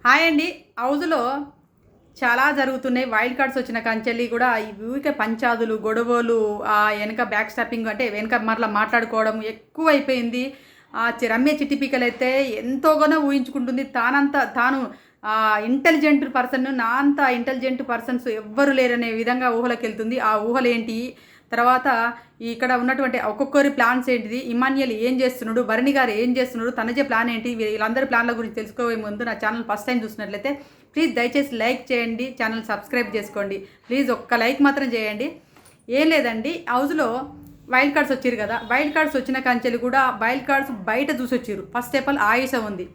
Hi అండి. హౌస్‌లో చాలా జరుగుతున్నాయి. వైల్డ్ కార్డ్స్ వచ్చిన కంచెల్లి కూడా ఈ ఊరికే పంచాదులు, గొడవలు, ఎనక బ్యాక్ స్టాపింగ్ అంటే వెనక మరలా మాట్లాడుకోవడం ఎక్కువైపోయింది. రమ్య చిట్టిపీకలైతే ఎంతోగానో ఊహించుకుంటుంది. తాను ఇంటెలిజెంట్ పర్సన్, నా అంత ఇంటెలిజెంట్ పర్సన్స్ ఎవ్వరు లేరనే విధంగా ఊహలకెళ్తుంది. ఆ ఊహలేంటి? తర్వాత ఇక్కడ ఉన్నటువంటి ఒక్కొక్కరి ప్లాన్స్ ఏంటిది? ఇమాన్యుయల్ ఏం చేస్తున్నాడు? భరణి గారు ఏం చేస్తున్నాడు? తనుజ ప్లాన్ ఏంటి? వీళ్ళందరి ప్లాన్ల గురించి తెలుసుకోబోయే ముందు నా ఛానల్ ఫస్ట్ టైం చూసినట్లయితే ప్లీజ్ దయచేసి లైక్ చేయండి, ఛానల్ సబ్స్క్రైబ్ చేసుకోండి. ప్లీజ్ ఒక్క లైక్ మాత్రం చేయండి. ఏం లేదండి, హౌస్లో వైల్డ్ కార్డ్స్ వచ్చారు కదా. వైల్డ్ కార్డ్స్ వచ్చిన కంచెలు కూడా వైల్డ్ కార్డ్స్ బయట చూసొచ్చారు. ఫస్ట్ ఆఫ్ ఆల్ ఆయుష ఉంది.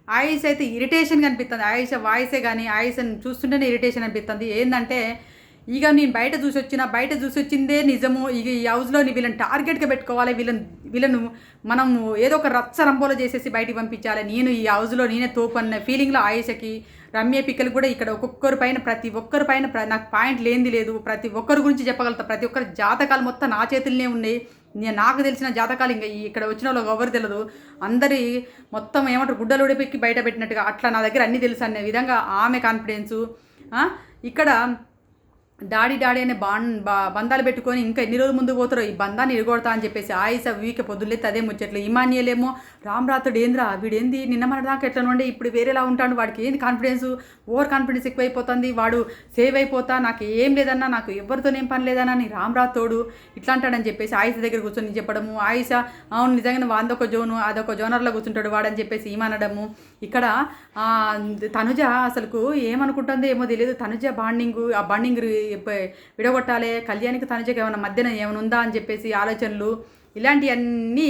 ఆయుష అయితే ఇరిటేషన్గా అనిపిస్తుంది. ఆయుష వాయిసే కానీ ఆయుషని చూస్తుంటేనే ఇరిటేషన్ అనిపిస్తుంది. ఏంటంటే ఇక నేను బయట చూసి వచ్చిందే నిజము. ఇక ఈ హౌస్లో వీళ్ళని టార్గెట్గా పెట్టుకోవాలి. వీళ్ళను మనము ఏదో ఒక రచ్చ రంబోలో చేసేసి బయటికి పంపించాలి. నేను ఈ హౌస్లో నేనే తోపు అన్న ఫీలింగ్లో ఆయేషకి, రమ్య పిక్కలు కూడా ఇక్కడ ప్రతి ఒక్కరి పైన నాకు పాయింట్ లేనిది లేదు. ప్రతి ఒక్కరి గురించి చెప్పగలుగుతా. ప్రతి ఒక్కరి జాతకాలు మొత్తం నా చేతుల్లోనే ఉన్నాయి. నాకు తెలిసిన జాతకాలు ఇంకా ఇక్కడ వచ్చిన వాళ్ళకి ఎవరు తెలియదు. అందరి మొత్తం ఏమంటారు గుడ్డలు ఉడిపెక్కి బయట పెట్టినట్టుగా అట్లా నా దగ్గర అన్నీ తెలుసు అనే విధంగా ఆమె కాన్ఫిడెన్సు. ఇక్కడ డాడీ అనే బంధాలు పెట్టుకొని ఇంకా ఎన్ని రోజులు ముందు పోతారో ఈ బంధాన్ని ఇరగొడతా అని చెప్పేసి ఆయుష వీకే పొద్దులెత్తి అదే ముచ్చట్లు. ఇమాన్యుయల్ ఏమో రామరాతుడు ఏంద్రా వీడేంది నిన్న మన దాకా ఎట్లా ఉండే ఇప్పుడు వేరేలా ఉంటాడు, వాడికి ఏంది కాన్ఫిడెన్స్, ఓవర్ కాన్ఫిడెన్స్ ఎక్కువైపోతుంది, వాడు సేవ్ అయిపోతా, నాకు ఏం లేదన్నా, నాకు ఎవరితోనేం పని లేదన్నా, నీ రామరాతోడు ఇట్లా అంటాడని చెప్పేసి ఆయుష దగ్గర కూర్చొని చెప్పడము. ఆయుష అవును నిజంగానే వాందొక జోను అదొక జోనర్లో కూర్చుంటాడు వాడని చెప్పేసి ఈమనడము. ఇక్కడ తనుజ అసలుకు ఏమనుకుంటుందో ఏమో తెలియదు. తనుజ బాండింగ్ విడగొట్టాలి, కళ్యాణికి తనుజకి ఏమైనా మధ్యన ఏమైనా ఉందా అని చెప్పేసి ఆలోచనలు ఇలాంటివన్నీ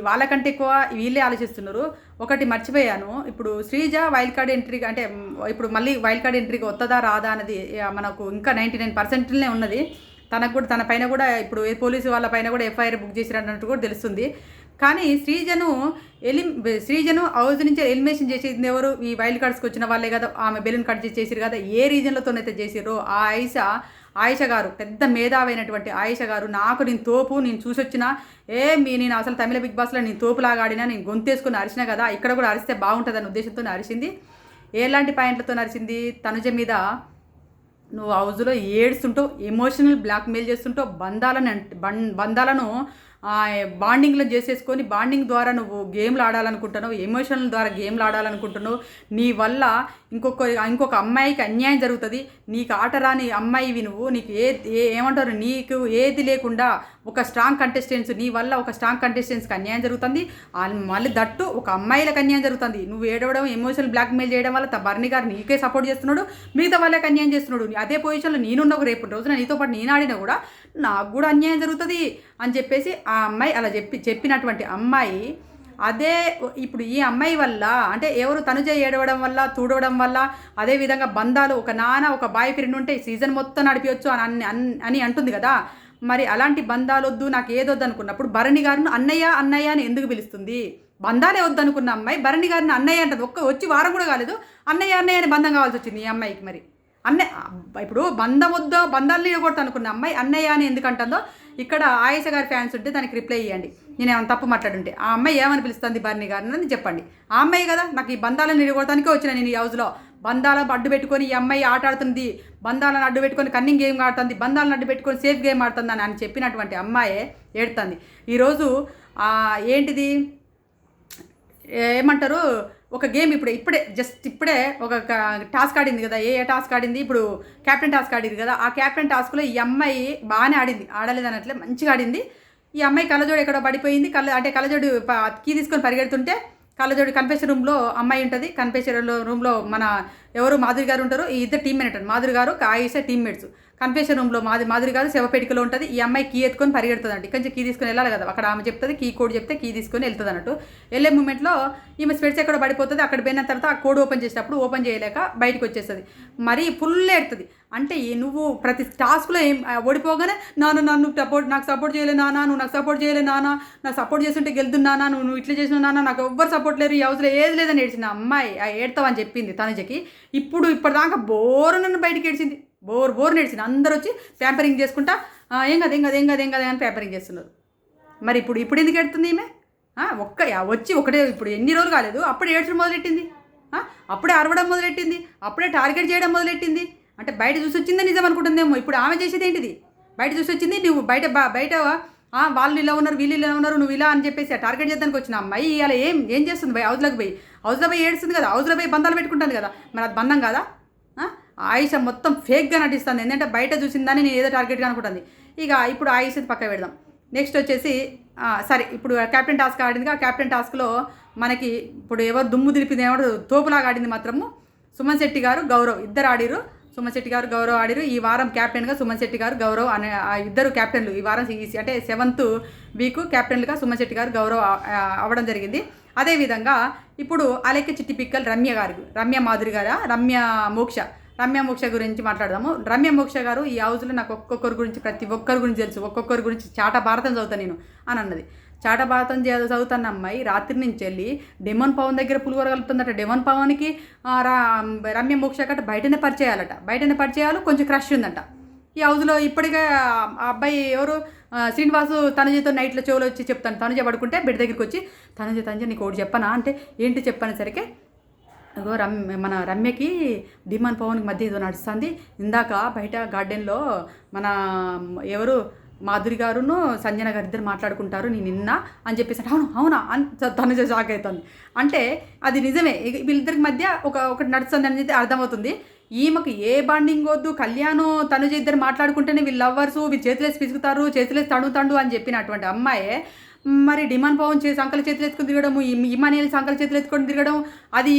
వాళ్ళకంటే ఎక్కువ వీళ్ళే ఆలోచిస్తున్నారు. ఒకటి మర్చిపోయాను, ఇప్పుడు శ్రీజ వైల్డ్ కార్డ్ ఎంట్రీ అంటే ఇప్పుడు మళ్ళీ వైల్డ్ కార్డ్ ఎంట్రీకి వస్తుందా రాదా అనేది మనకు ఇంకా 99% ఉన్నది. తనకు కూడా తన పైన కూడా ఇప్పుడు పోలీసు వాళ్ళ పైన కూడా ఎఫ్ఐఆర్ బుక్ చేసినట్టు కూడా తెలుస్తుంది. కానీ శ్రీజను హౌస్ నుంచి ఎలిమినేషన్ చేసేది ఎవరు? ఈ వైల్డ్ కార్డ్స్కి వచ్చిన వాళ్ళే కదా. ఆమె బెలూన్ కట్ చేసిరు కదా. ఏ రీజన్లతోనైతే చేసిరో ఆ ఆయుష గారు, పెద్ద మేధావైనటువంటి ఆయుష గారు, నేను తోపు, నేను చూసొచ్చిన నేను అసలు తమిళ బిగ్ బాస్లో నేను తోపులాగా ఆడినా, నేను గొంతేసుకుని అరిచిన కదా, ఇక్కడ కూడా అరిస్తే బాగుంటుందనే ఉద్దేశంతో అరిచింది. ఎలాంటి పాయింట్లతో అరిచింది? తనుజ మీద నువ్వు హౌస్లో ఏడుస్తుంటావు, ఎమోషనల్ బ్లాక్మెయిల్ చేస్తుంటావు, బంధాలను బాండింగ్లో చేసేసుకొని బాండింగ్ ద్వారా నువ్వు గేమ్లు ఆడాలనుకుంటున్నావు, ఎమోషనల్ ద్వారా గేమ్లు ఆడాలనుకుంటున్నావు. నీ వల్ల ఇంకొక అమ్మాయికి అన్యాయం జరుగుతుంది. నీకు ఆట రాని అమ్మాయివి నువ్వు, నీకు ఏమంటారు, నీకు ఏది లేకుండా ఒక స్ట్రాంగ్ కంటెస్టెంట్స్, నీ వల్ల ఒక స్ట్రాంగ్ కంటెస్టెంట్స్కి అన్యాయం జరుగుతుంది. మళ్ళీ దట్టు ఒక అమ్మాయిలకు అన్యాయం జరుగుతుంది. నువ్వు ఏడవడం, ఎమోషనల్ బ్లాక్మెయిల్ చేయడం వల్ల భరణి గారు నీకే సపోర్ట్ చేస్తున్నాడు, మిగతా వాళ్ళకి అన్యాయం చేస్తున్నాడు. అదే పొజిషన్లో నేనున్న రేపు రోజున నీతో పాటు నేను ఆడినా కూడా నాకు కూడా అన్యాయం జరుగుతుంది అని చెప్పేసి ఆ అమ్మాయి అలా చెప్పినటువంటి అమ్మాయి అదే ఇప్పుడు ఈ అమ్మాయి వల్ల అంటే ఎవరు తనుజ ఏడవడం వల్ల తూడవడం వల్ల అదేవిధంగా బంధాలు ఒక ఒక బాయ్ ఫ్రెండ్ ఉంటే సీజన్ మొత్తం నడిపించవచ్చు అని అంటుంది కదా. మరి అలాంటి బంధాలు వద్దు, నాకు ఏదొద్దు అనుకున్నప్పుడు భరణి గారిని అన్నయ్య అని ఎందుకు పిలుస్తుంది? బంధాలే వద్దనుకున్న అమ్మాయి భరణి గారిని అన్నయ్య అంటది. వచ్చి వారం కూడా కాలేదు అన్నయ్య అని బంధం కావాల్సి వచ్చింది ఈ అమ్మాయికి. మరి ఇప్పుడు బంధం వద్దో బంధాలను ఇవ్వకూడదు అనుకున్న అమ్మాయి అన్నయ్య అని ఎందుకు అంటుందో ఇక్కడ ఆయుష గారి ఫ్యాన్స్ ఉంటే దానికి రిప్లై ఇవ్వండి. నేను ఏమైనా తప్పు మాట్లాడుంటే ఆ అమ్మాయి ఏమని పిలుస్తుంది భరణి గారిని అని చెప్పండి. ఆ అమ్మాయి కదా నాకు ఈ బంధాలను ఇవ్వడానికే వచ్చిన నేను ఈ హౌస్లో. బంధాలను అడ్డు పెట్టుకొని ఈ అమ్మాయి ఆట ఆడుతుంది, బంధాలను అడ్డు పెట్టుకొని కన్నింగ్ గేమ్ ఆడుతుంది, బంధాలను అడ్డు పెట్టుకొని సేఫ్ గేమ్ ఆడుతుంది అని చెప్పినటువంటి అమ్మాయే ఏడుతుంది. ఈరోజు ఏంటిది ఏమంటారు, ఒక గేమ్ ఇప్పుడే ఒక టాస్క్ ఆడింది కదా. ఏ టాస్క్ ఆడింది? ఇప్పుడు క్యాప్టెన్ టాస్క్ ఆడింది కదా. ఆ క్యాప్టెన్ టాస్క్లో ఈ అమ్మాయి బాగానే ఆడలేదు అన్నట్లే మంచిగా ఆడింది. ఈ అమ్మాయి కళ్ళజోడు ఎక్కడో పడిపోయింది. కళ్ళజోడు కీ తీసుకొని పరిగెడుతుంటే కళ్ళజోడు కన్ఫెషన్ రూమ్లో అమ్మాయి ఉంటుంది. కన్ఫెషన్ రూమ్లో మన ఎవరు మాధురి గారు ఉంటారు. ఈ ఇద్దరు టీమ్మేట్ అంటారు, మాధురి గారు ఆయుష టీమ్మేట్స్. కన్ఫెషన్ రూమ్లో మాధురి గారు శవపేటికలో ఉంటుంది. ఈ అమ్మాయి కీ ఎత్తుకొని పరిగెడుతుంది అంటే ఇక్కడి నుంచి కీ తీసుకొని వెళ్ళాలి కదా. అక్కడ ఆమె చెప్తుంది, కీ కోడ్ చెప్తే కీ తీసుకొని వెళ్తుంది అన్నట్టు. వెళ్ళే మూమెంట్లో ఈమె స్పెట్స్ ఎక్కడ పడిపోతుంది. అక్కడ పోయిన తర్వాత ఆ కోడ్ ఓపెన్ చేసేటప్పుడు ఓపెన్ చేయలేక బయటకు వచ్చేస్తుంది. మరీ ఫుల్ ఎడుతుంది. అంటే నువ్వు ప్రతి టాస్క్లో ఓడిపోగానే నన్ను నాకు సపోర్ట్ చేయలే నానా, నువ్వు నాకు సపోర్ట్ చేయలే నానా, నాకు సపోర్ట్ చేస్తుంటే గెలుతున్నానా, నువ్వు ఇట్లా చేసిన నానా, నాకు ఎవ్వరు సపోర్ట్ లేరు, ఈ హౌస్లో ఏది లేదని ఏడ్చింది అమ్మాయి. ఏడతావని చెప్పింది తనుజకి. ఇప్పటిదాకా బోరు నన్ను బయటకు ఏడ్చింది, బోర్ నేడ్చింది. అందరూ వచ్చి ప్యాంపరింగ్ చేసుకుంటా ఏం కదా అని ప్యాంపరింగ్ చేస్తున్నారు. మరి ఇప్పుడు ఎందుకు ఏడుతుంది ఈమె? వచ్చి ఒకటే ఇప్పుడు ఎన్ని రోజులు కాలేదు అప్పుడు ఏడ్చడం మొదలెట్టింది. అప్పుడే అరవడం మొదలెట్టింది, అప్పుడే టార్గెట్ చేయడం మొదలెట్టింది. అంటే బయట చూసి వచ్చిందే నిజం అనుకుంటుందేమో. ఇప్పుడు ఆమె చేసేది ఏంటిది? బయట చూసి వచ్చింది, నువ్వు బయట వాళ్ళు ఇలా ఉన్నారు, వీళ్ళు ఇలా ఉన్నారు, నువ్వు ఇలా అని చెప్పేసి ఆ టార్గెట్ చేద్దానికి వచ్చిన అమ్మాయి ఇలా ఏం చేస్తుంది? పోయి హౌస్లోకి పోయి ఏడుస్తుంది కదా, హౌస్లో పోయి బంధాలు పెట్టుకుంటుంది కదా, మరి అది బంధం కదా? ఆయిష మొత్తం ఫేక్గా నటిస్తుంది. ఎందుకంటే బయట చూసిందని నేను ఏదో టార్గెట్గా అనుకుంటుంది. ఇక ఇప్పుడు ఆయిషది పక్క పెడదాం. నెక్స్ట్ వచ్చేసి సరే, ఇప్పుడు క్యాప్టెన్ టాస్క్ ఆడింది. ఆ క్యాప్టెన్ టాస్క్లో మనకి ఇప్పుడు ఎవరు దుమ్ము దిలిపింది, ఎవరు తోపులాగా ఆడింది మాత్రము సుమన్ శెట్టి గారు, గౌరవ్ ఇద్దరు ఆడిరు. సుమన్ శెట్టి గారు, గౌరవ్ ఆడిరు. ఈ వారం క్యాప్టెన్గా సుమన్ శెట్టి గారు, గౌరవ్ అనే ఇద్దరు క్యాప్టెన్లు ఈ వారం అంటే 7th వీక్ క్యాప్టెన్లుగా సుమన్ శెట్టి గారు, గౌరవ్ అవ్వడం జరిగింది. అదేవిధంగా ఇప్పుడు అలెక్కి చిట్టి పిక్కల్ రమ్య మాధురి గారు, రమ్య మోక్ష గురించి మాట్లాడదాము. రమ్య మోక్ష గారు ఈ హౌస్లో నాకు ఒక్కొక్కరి గురించి ప్రతి ఒక్కరి గురించి తెలుసు, ఒక్కొక్కరి గురించి చాట భారతం చదువుతాను నేను అని అన్నది. చాట భారతం చదువుతున్న అమ్మాయి రాత్రి నుంచి వెళ్ళి డెమన్ పవన్ దగ్గర పులిహోర కలుపుతుందట. డెమన్ పవన్కి రమ్య మోక్ష కట్ట బయటనే పరిచయాలు, కొంచెం క్రష్ ఉందంట ఈ హౌస్లో. ఇప్పటికే ఆ అబ్బాయి ఎవరు శ్రీనివాసు తనుజతో నైట్లో చెవులు వచ్చి చెప్తాను. తనుజ పడుకుంటే బెడ్ దగ్గరికి వచ్చి తనుజ నీకు ఒకటి చెప్పనా అంటే ఏంటి చెప్పనేసరికి మన రమ్యకి డిమాన్ పవన్కి మధ్య ఏదో నడుస్తుంది. ఇందాక బయట గార్డెన్లో మన ఎవరు మాధురి గారును సంజన గారు ఇద్దరు మాట్లాడుకుంటారు, నేను నిన్న అని చెప్పేసి అవునా అని తనుజ షాక్ అవుతుంది. అంటే అది నిజమే, వీళ్ళిద్దరికి మధ్య ఒకటి నడుస్తుంది అనేది అర్థమవుతుంది. ఈమెకు ఏ బాండింగ్ వద్దు, కళ్యాణ్ తనుజ ఇద్దరు మాట్లాడుకుంటేనే వీళ్ళు లవ్వర్సు, వీళ్ళు చేతులేసి పిసుకుతారు, చేతులేసి తండు అని చెప్పినటువంటి అమ్మాయే మరి డిమాండ్ పవన్ సంకల చేతులు ఎత్తుకుని తిరగడము, ఇమానియల్ సంకల చేతులు ఎత్తుకొని తిరగడం అది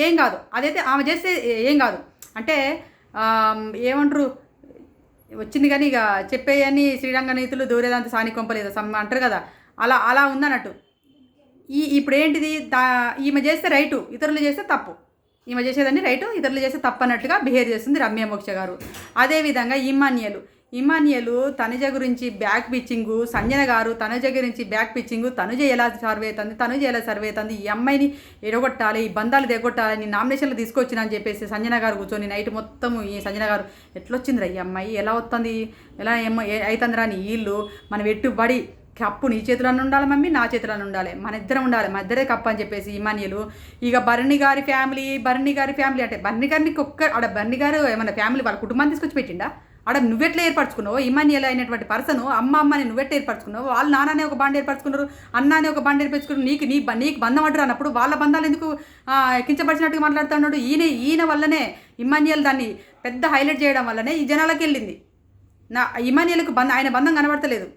ఏం కాదు. అదైతే ఆమె చేస్తే ఏం కాదు. అంటే ఏమంటారు వచ్చింది కానీ ఇక చెప్పేయని శ్రీరంగ నీతులు దూరేదంత సాని కొంపలేదు అంటారు కదా, అలా ఉందన్నట్టు. ఇప్పుడు ఏంటిది, ఈమె చేస్తే రైటు, ఇతరులు చేస్తే తప్పు. ఈమె చేసేదాన్ని రైటు, ఇతరులు చేస్తే తప్పు అన్నట్టుగా బిహేవ్ చేస్తుంది రమ్య మోక్ష గారు. అదేవిధంగా ఇమాన్యుయల్ తనుజ గురించి బ్యాక్ పిచ్చింగు, సంజన గారు తనుజ గురించి బ్యాక్ పిచ్చింగు, తనుజ ఎలా సర్వే అవుతుంది, ఈ అమ్మాయిని ఎడగొట్టాలి, ఈ బంధాలు దిగొట్టాలి, నీ నామినేషన్లు తీసుకొచ్చినా అని చెప్పేసి సంజన గారు కూర్చొని నైట్ మొత్తం ఈ సంజన గారు ఎట్లొచ్చిందిరా ఈ అమ్మాయి, ఎలా వస్తుంది, ఎలా అవుతుందిరా నీ వీళ్ళు, మనం ఎట్టుబడి కప్పు నీ చేతులను ఉండాలి మమ్మీ, నా చేతులను ఉండాలి, మన ఇద్దరం ఉండాలి, మన ఇద్దరే కప్పు అని చెప్పేసి ఇమాన్యులు. ఇక బర్ని గారి ఫ్యామిలీ అంటే బర్ని గారిని బర్ని గారు ఏమన్నా ఫ్యామిలీ వాళ్ళ కుటుంబాన్ని తీసుకొచ్చి పెట్టిండా? నువ్వెట్లా ఏర్పరచుకున్నావు? ఇమాన్యుయల్ అయినటువంటి పర్సన్ అమ్మని నువ్వెట్లా ఏర్పరచుకున్నావు? వాళ్ళు నాన్ననే ఒక బాండ్ ఏర్పరచుకున్నారు, అన్నానే ఒక బాండ్ ఏర్పరచుకున్నారు. నీకు బంధం అంటారు అన్నప్పుడు వాళ్ళ బంధాలు ఎందుకు కించపరిచినట్టుగా మాట్లాడుతున్నాడు? ఈయన వల్లనే ఇమాన్యుయల్ దాన్ని పెద్ద హైలైట్ చేయడం వల్లనే ఈ జనాలకి వెళ్ళింది. ఇమాన్యుయల్కి ఆయన బంధం కనబడతలేదు,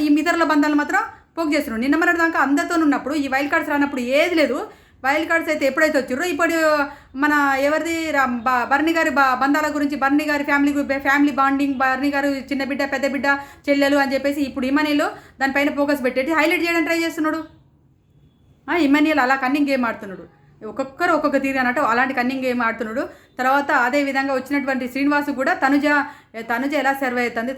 ఈ ఇతరుల బంధాలు మాత్రం పోగు చేస్తున్నాడు. నిన్న మొన్నటి దాకా అందరితో ఉన్నప్పుడు ఈ వైల్డ్ కార్డ్స్ రానప్పుడు ఏది లేదు. వైల్డ్ కార్డ్స్ అయితే ఎప్పుడైతే వచ్చిర్రో ఇప్పుడు మన ఎవరిది బర్ని గారి బంధాల గురించి, బర్ని గారి ఫ్యామిలీ బాండింగ్, బర్ని గారు చిన్న బిడ్డ పెద్ద బిడ్డ చెల్లెలు అని చెప్పేసి ఇప్పుడు ఇమాన్యుయల్ దానిపైన ఫోకస్ పెట్టేసి హైలైట్ చేయడానికి ట్రై చేస్తున్నాడు. ఇమాన్యుయల్ అలా కన్నింగ్ గేమ్ ఆడుతున్నాడు. ఒక్కొక్కరు ఒక్కొక్క తీరు అన్నట్టు అలాంటి కన్నింగ్ గేమ్ ఆడుతున్నాడు. తర్వాత అదే విధంగా వచ్చినటువంటి శ్రీనివాసు కూడా తనుజ ఎలా సర్వ్ అవుతుంది,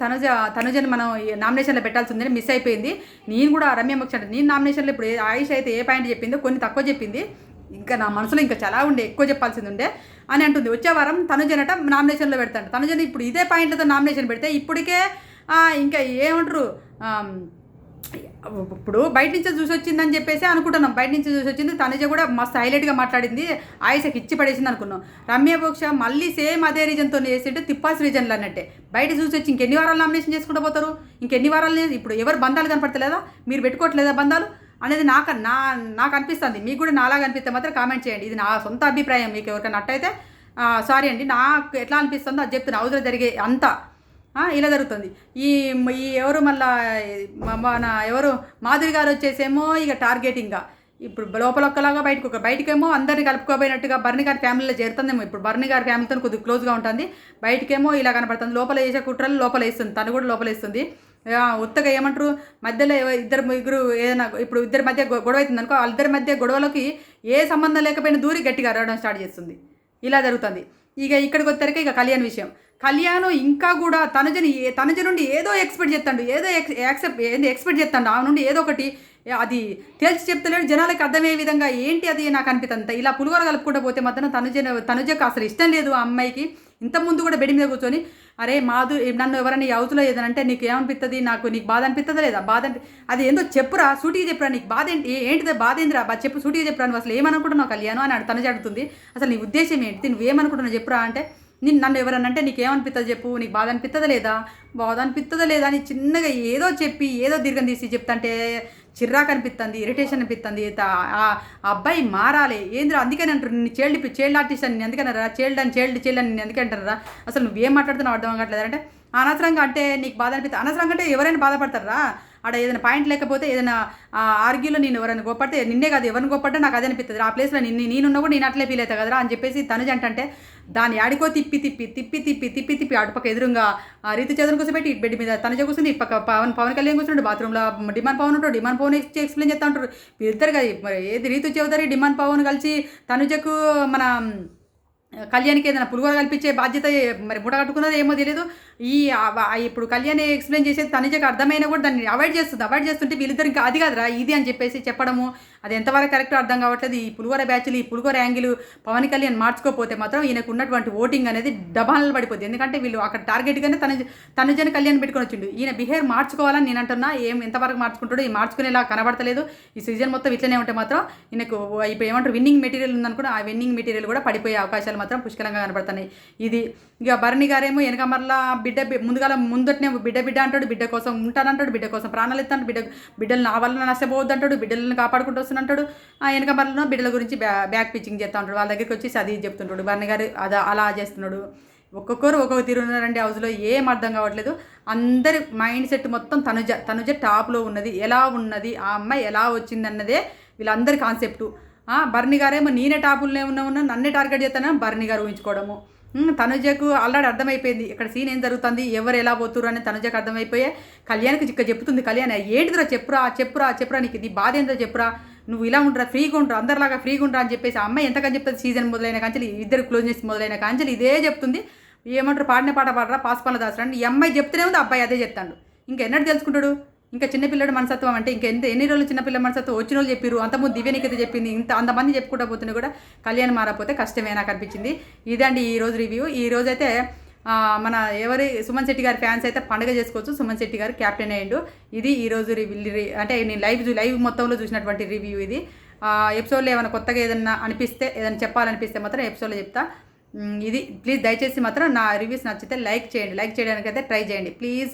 తనుజని మనం నామినేషన్లో పెట్టాల్సి ఉందని మిస్ అయిపోయింది. నేను కూడా రమ్య మోక్ష అంటే నేను నామినేషన్లో ఇప్పుడు ఆయుష్ అయితే ఏ పాయింట్ చెప్పిందో కొన్ని తక్కువ చెప్పింది, ఇంకా నా మనసులో ఇంకా చాలా ఎక్కువ చెప్పాల్సింది ఉండే అని అంటుంది. వచ్చే వారం తనుజనట నామినేషన్లో పెడతాడు. తనుజని ఇప్పుడు ఇదే పాయింట్లతో నామినేషన్ పెడితే ఇప్పటికే ఇంకా ఏమంటారు, ఇప్పుడు బయట నుంచి చూసి వచ్చిందని చెప్పేసి అనుకుంటున్నాం. బయట నుంచి చూసి వచ్చింది, తనుజ కూడా మస్తు హైలైట్గా మాట్లాడింది, ఆయుషకి ఇచ్చి పడేసింది అనుకున్నాం. రమ్య మోక్ష మళ్ళీ సేమ్ అదే రీజన్తో వేసింటే తిప్పాల్సి రీజన్లు అన్నట్టే. బయట చూసి వచ్చి ఇంకెన్ని వారాలు నామినేషన్ చేసుకుంటూ పోతారు, ఇంకెన్ని వారాలు ఇప్పుడు ఎవరు బంధాలు కనపడతలేదా, మీరు పెట్టుకోవట్లేదా బంధాలు అనేది నాకు అనిపిస్తుంది. మీకు కూడా నాలాగా అనిపిస్తే మాత్రం కామెంట్ చేయండి. ఇది నా సొంత అభిప్రాయం, మీకు ఎవరికైనా నట్టయితే సారీ అండి. నాకు ఎట్లా అనిపిస్తుందో అది చెప్తున్నా. హౌస్లో జరిగే అంతా ఇలా జరుగుతుంది. ఈ ఎవరు మళ్ళా మన ఎవరు మాధురి గారు వచ్చేసేమో ఇక టార్గెటింగ్గా ఇప్పుడు లోపల ఒక్కలాగా బయటకేమో అందరిని కలుపుకోబోయినట్టుగా బర్ని గారి ఫ్యామిలీలో చేరుతుందేమో. ఇప్పుడు బర్ని గారి ఫ్యామిలీతో కొద్దిగా క్లోజ్గా ఉంటుంది, బయటకేమో ఇలా కనపడుతుంది. లోపల వేసే కుట్రలు లోపల వేస్తుంది, తను కూడా లోపల వేస్తుంది. ఉత్తగా ఏమంటారు మధ్యలో ముగ్గురు ఏదైనా ఇప్పుడు ఇద్దరి మధ్య గొడవ అవుతుంది అనుకో, వాళ్ళిద్దరి మధ్య గొడవలకి ఏ సంబంధం లేకపోయినా దూరి గట్టిగా అరవడం స్టార్ట్ చేస్తుంది. ఇలా జరుగుతుంది. ఇక ఇక్కడికి వచ్చేసరికి ఇక కళ్యాణ్ విషయం. కళ్యాణ్ ఇంకా కూడా తనుజ నుండి ఏదో ఎక్స్పెక్ట్ చేస్తాడు, ఏదో ఎక్స్పెక్ట్ చేస్తాడు ఆమె నుండి ఏదో ఒకటి. అది తేల్చి చెప్తలేడు, జనాలకు అర్థమయ్యే విధంగా ఏంటి అది నాకు అనిపిస్తుంది. ఇలా పులిగోర కలుపుకుంటూ పోతే మాత్రం తనుజకు అసలు ఇష్టం లేదు ఆ అమ్మాయికి. ఇంతకుముందు కూడా బెడి మీద కూర్చొని అరే మాధు నన్ను ఎవరైనా ఈ అవతలో ఏదనంటే నీకు ఏమనిపిస్తుంది, నీకు బాధ అనిపిస్తుందా లేదా, అది ఏందో చెప్పురా, సూటిగా చెప్పురా, నీకు బాధ ఏంటిదా, బాధ ఏందిరా, చెప్పు, సూటిగా చెప్పురా, నువ్వు అసలు ఏమనుకుంటున్నావు కళ్యాణ్ అని తనుజ అడుగుతుంది. అసలు నీ ఉద్దేశం ఏంటి, నువ్వేమనుకుంటున్నావు చెప్పురా అంటే, నన్ను ఎవరన్నా అంటే నీకు ఏమనిపిస్తుంది చెప్పు, నీకు బాధ అనిపిస్తుందా లేదా అని చిన్నగా ఏదో చెప్పి ఏదో దీర్ఘం తీసి చెప్తాంటే చిర్రాకు అనిపిస్తుంది, ఇరిటేషన్ అనిపిస్తుంది. ఆ అబ్బాయి మారాలి ఏంద్రా, అందుకని అంటారు నిన్ను చైల్డ్ ఆర్టిస్ట్ అని అందుకన్నారా, చైల్డ్ అని ఎందుకు అంటారా, అసలు నువ్వేం మాట్లాడుతున్నావు అర్థం కావట్లేదు అంటే, అనవసరంగా అంటే నీకు బాధ అనిపిస్తుంది, అనవసరంగా అంటే ఎవరైనా బాధపడతారా, ఆడ ఏదైనా పాయింట్ లేకపోతే ఏదైనా ఆర్గ్యూలో నేను ఎవరైనా గొప్పడితే నిన్నే కాదు ఎవరిని గొప్పట్టే నాకు అదే అనిపిస్తుంది, ఆ ప్లేస్లో నేనున్నా కూడా నేను అట్లే ఫీల్ అవుతా కదరా అని చెప్పేసి తనుజ అంటే దాన్ని యాడికో తిప్పి అటుపక్క ఎదురుగా రీతు చదువుని కూర్చోబెట్టి ఇటు బెడ్ మీద తనుజ కూర్చుంది, ఇటు పక్క పవన్ కళ్యాణ్ కూర్చుంటాడు, బాత్రూంలో డిమాండ్ పవన్ ఉంటాడు, డిమాండ్ పవన్ ఎక్స్ప్లెయిన్ చేస్తూ ఉంటారు ఇద్దరు కదా. ఏది రీతు చౌదరి డిమాండ్ పవన్ కలిసి తనుజకు మన కళ్యాణ్కి ఏదైనా పులిగోర కల్పించే బాధ్యత మరి మూట కట్టుకున్నదో ఏమో తెలియదు. ఇప్పుడు కళ్యాణ్ ఎక్స్ప్లెయిన్ చేసేది తనుజకు అర్థమైనా కూడా దాన్ని అవాయిడ్ చేస్తుంటే వీళ్ళిద్దరు ఇంకా అది కాదురా ఇది అని చెప్పేసి చెప్పడము, అది ఎంతవరకు కరెక్టో అర్థం కావట్లేదు. ఈ పులిగోర బ్యాచ్లు, ఈ పులిగోర యాంగిల్ పవన్ కళ్యాణ్ మార్చుకోకపోతే మాత్రం ఈయనకు ఉన్నటువంటి ఓటింగ్ అనేది డబాలు పడిపోద్ది. ఎందుకంటే వీళ్ళు అక్కడ టార్గెట్గానే తనుజని కళ్యాణ్ పెట్టుకొని వచ్చిండు. ఈయన బిహేవియర్ మార్చుకోవాలని నేను అంటున్నా, ఎంతవరకు మార్చుకుంటాడో ఈ మార్చుకునేలా కనబడతలేదు. ఈ సీజన్ మొత్తం ఇట్లనే ఉంటే మాత్రం ఈయనకు ఇప్పుడు ఏమంటారు విన్నింగ్ మెటీరియల్ ఉందనుకున్నా, ఆ విన్నింగ్ మెటీరియల్ కూడా పడిపోయే అవకాశాలు మాత్రం పుష్కలంగా కనబడుతున్నాయి. ఇది ఇక భరణి గారేమో వెనక మరలా ముందటనే బిడ్డ అంటాడు, బిడ్డ కోసం ఉంటానంటాడు, బిడ్డ కోసం ప్రాణాలు ఎత్తాడు, బిడ్డలు నా వల్ల నష్టపోవద్దు అంటాడు, బిడ్డలను కాపాడుకుంటూ వస్తున్నట్టాడు. వెనక మరలో బిడ్డల గురించి బ్యాక్ పిచ్చింగ్ చేస్తూ ఉంటాడు, వాళ్ళ దగ్గరికి వచ్చి అది చెప్తుంటాడు. భరణి గారు అలా చేస్తున్నాడు. ఒక్కొక్కరు ఒక్కొక్క తీరు ఉన్నారండి హౌస్లో, ఏం అర్థం కావట్లేదు. అందరి మైండ్ సెట్ మొత్తం తనుజ టాప్లో ఉన్నది, ఎలా ఉన్నది ఆ అమ్మాయి ఎలా వచ్చిందన్నదే వీళ్ళందరి కాన్సెప్టు. భరణి గారేమో నేనే టాపుల్నే ఉన్నా నన్నే టార్గెట్ చేస్తానని భరణి గారు ఊహించుకోవడము. తనుజకు ఆల్రెడీ అర్థమైపోయింది ఇక్కడ సీన్ ఏం జరుగుతుంది, ఎవరు ఎలా పోతురు అని తనుజకు అర్థమైపోయే కళ్యాణ్కి చిక్క చెప్తుంది. కళ్యాణ్ ఏంటిదిరా చెప్పురా నీకు నీ బాధ ఏంటో చెప్పురా, నువ్వు ఇలా ఉండరా, ఫ్రీగా ఉండరా, అందరిలాగా ఫ్రీగా ఉండరా అని చెప్పేసి అమ్మాయి ఎంతకని చెప్తుంది. సీజన్ మొదలైన కాంచెలు ఇద్దరు క్లోజ్నెస్ మొదలైన కాంచెలు ఇదే చెప్తుంది. ఏమంటారు పాడిన పాట పాడరా పాస్పాల దాసరా, ఈ అమ్మాయి చెప్తూనే ఉంది, అబ్బాయి అదే చెప్తాడు. ఇంకెన్నడూ తెలుసుకుంటాడు. ఇంకా చిన్నపిల్లడు మనసత్వం అంటే ఎన్ని రోజులు చిన్నపిల్ల మనసత్వం వచ్చిన వాళ్ళు చెప్పారు. అంతకుముందు దివ్యనికైతే చెప్పింది, అంతమంది చెప్పుకుంటూ పోతున్నా కూడా కళ్యాణ్ మారకపోతే కష్టమే నాకు అనిపించింది. ఇదండి ఈరోజు రివ్యూ. ఈరోజు అయితే మన సుమన్ శెట్టి గారి ఫ్యాన్స్ అయితే పండుగ చేసుకోవచ్చు, సుమన్ శెట్టి గారు క్యాప్టెన్ అయ్యిండు. ఇది ఈరోజు అంటే నేను లైవ్ మొత్తంలో చూసినటువంటి రివ్యూ ఇది. ఎపిసోడ్లో ఏమైనా కొత్తగా ఏదైనా చెప్పాలనిపిస్తే మాత్రం ఎపిసోడ్లో చెప్తా. ఇది ప్లీజ్ దయచేసి మాత్రం నా రివ్యూస్ నచ్చితే లైక్ చేయడానికైతే ట్రై చేయండి ప్లీజ్.